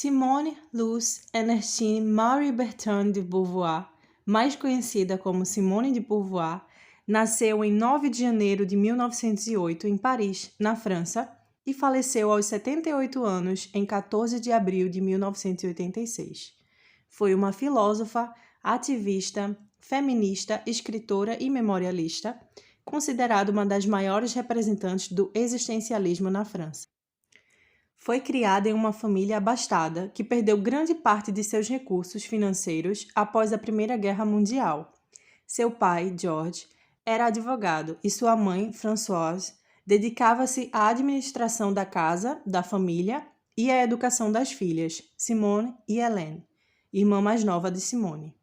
Simone Luce Ernestine Marie Bertin de Beauvoir, mais conhecida como Simone de Beauvoir, nasceu em 9 de janeiro de 1908 em Paris, na França, e faleceu aos 78 anos em 14 de abril de 1986. Foi uma filósofa, ativista, feminista, escritora e memorialista, considerada uma das maiores representantes do existencialismo na França. Foi criada em uma família abastada que perdeu grande parte de seus recursos financeiros após a Primeira Guerra Mundial. Seu pai, George, era advogado e sua mãe, Françoise, dedicava-se à administração da casa, da família e à educação das filhas, Simone e Hélène, irmã mais nova de Simone.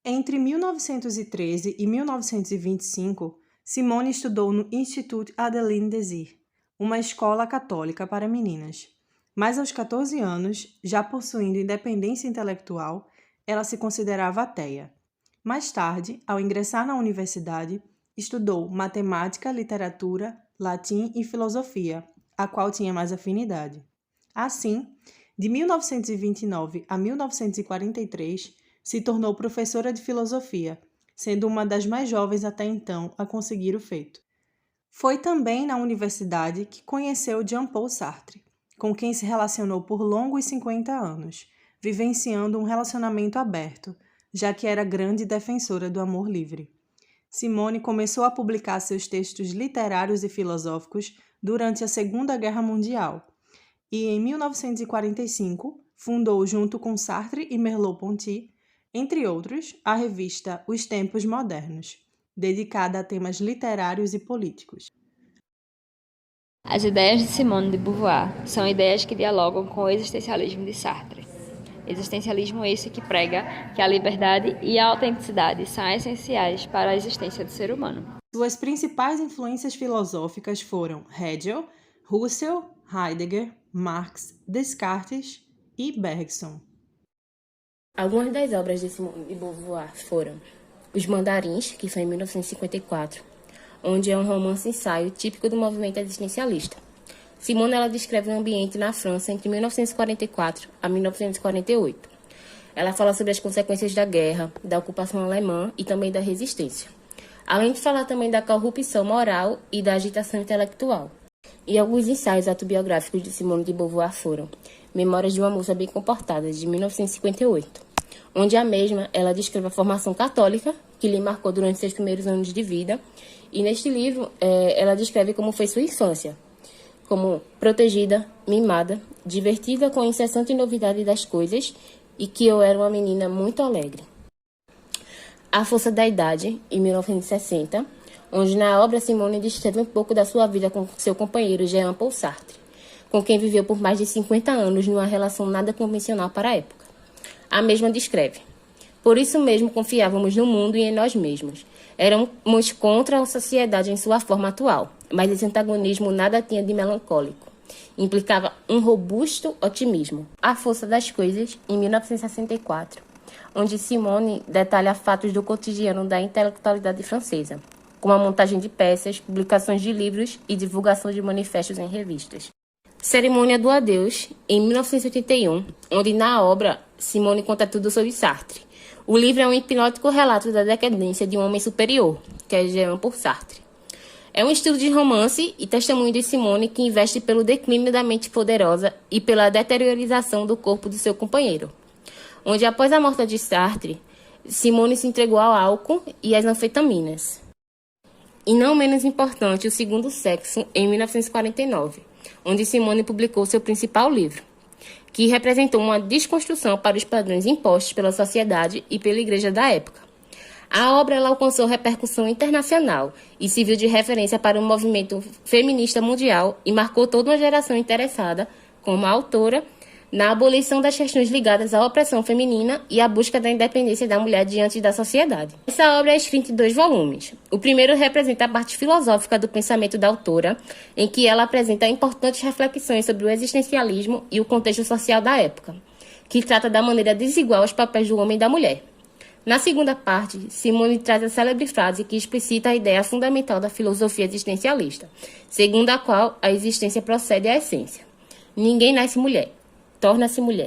Entre 1913 e 1925, Simone estudou no Institut Adeline Désir, uma escola católica para meninas. Mas aos 14 anos, já possuindo independência intelectual, ela se considerava ateia. Mais tarde, ao ingressar na universidade, estudou matemática, literatura, latim e filosofia, a qual tinha mais afinidade. Assim, de 1929 a 1943, se tornou professora de filosofia, sendo uma das mais jovens até então a conseguir o feito. Foi também na universidade que conheceu Jean-Paul Sartre, com quem se relacionou por longos 50 anos, vivenciando um relacionamento aberto, já que era grande defensora do amor livre. Simone começou a publicar seus textos literários e filosóficos durante a Segunda Guerra Mundial e, em 1945, fundou, junto com Sartre e Merleau-Ponty, entre outros, a revista Os Tempos Modernos, dedicada a temas literários e políticos. As ideias de Simone de Beauvoir são ideias que dialogam com o existencialismo de Sartre. Existencialismo esse que prega que a liberdade e a autenticidade são essenciais para a existência do ser humano. Suas principais influências filosóficas foram Hegel, Husserl, Heidegger, Marx, Descartes e Bergson. Algumas das obras de Simone de Beauvoir foram Os Mandarins, que foi em 1954, onde é um romance-ensaio típico do movimento existencialista. Simone ela descreve um ambiente na França entre 1944 a 1948. Ela fala sobre as consequências da guerra, da ocupação alemã e também da resistência, além de falar também da corrupção moral e da agitação intelectual. E alguns ensaios autobiográficos de Simone de Beauvoir foram Memórias de uma Moça Bem Comportada, de 1958, onde a mesma ela descreve a formação católica que lhe marcou durante seus primeiros anos de vida, e neste livro ela descreve como foi sua infância, como protegida, mimada, divertida com a incessante novidade das coisas e que eu era uma menina muito alegre. A Força da Idade, em 1960, onde na obra Simone descreve um pouco da sua vida com seu companheiro Jean-Paul Sartre, com quem viveu por mais de 50 anos numa relação nada convencional para a época. A mesma descreve: por isso mesmo confiávamos no mundo e em nós mesmos. Éramos contra a sociedade em sua forma atual, mas esse antagonismo nada tinha de melancólico. Implicava um robusto otimismo. A Força das Coisas, em 1964, onde Simone detalha fatos do cotidiano da intelectualidade francesa, como a montagem de peças, publicações de livros e divulgação de manifestos em revistas. Cerimônia do Adeus, em 1981, onde na obra Simone conta tudo sobre Sartre. O livro é um hipnótico relato da decadência de um homem superior, que é Jean-Paul Sartre. É um estilo de romance e testemunho de Simone que investe pelo declínio da mente poderosa e pela deteriorização do corpo do seu companheiro, onde após a morte de Sartre, Simone se entregou ao álcool e às anfetaminas. E não menos importante, O Segundo Sexo, em 1949, onde Simone publicou seu principal livro, que representou uma desconstrução para os padrões impostos pela sociedade e pela igreja da época. A obra ela alcançou repercussão internacional e serviu de referência para o movimento feminista mundial e marcou toda uma geração interessada, como a autora, na abolição das questões ligadas à opressão feminina e à busca da independência da mulher diante da sociedade. Essa obra é escrita em 2 volumes. O primeiro representa a parte filosófica do pensamento da autora, em que ela apresenta importantes reflexões sobre o existencialismo e o contexto social da época, que trata da maneira desigual os papéis do homem e da mulher. Na segunda parte, Simone traz a célebre frase que explicita a ideia fundamental da filosofia existencialista, segundo a qual a existência procede à essência. Ninguém nasce mulher, torna-se mulher.